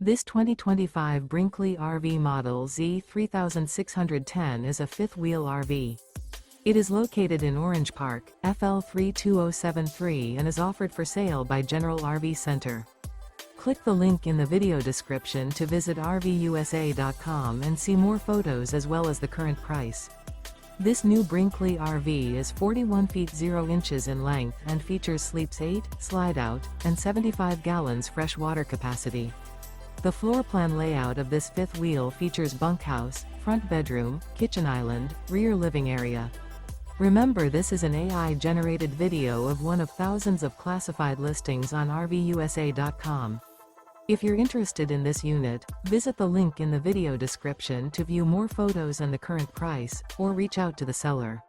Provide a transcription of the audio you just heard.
This 2025 Brinkley RV Model Z 3610 is a fifth-wheel RV. It is located in Orange Park, FL 32073 and is offered for sale by General RV Center. Click the link in the video description to visit RVUSA.com and see more photos as well as the current price. This new Brinkley RV is 41 feet 0 inches in length and features sleeps 8, slide-out, and 75 gallons fresh water capacity. The floor plan layout of this fifth wheel features bunkhouse, front bedroom, kitchen island, rear living area. Remember, this is an AI-generated video of one of thousands of classified listings on RVUSA.com. If you're interested in this unit, visit the link in the video description to view more photos and the current price, or reach out to the seller.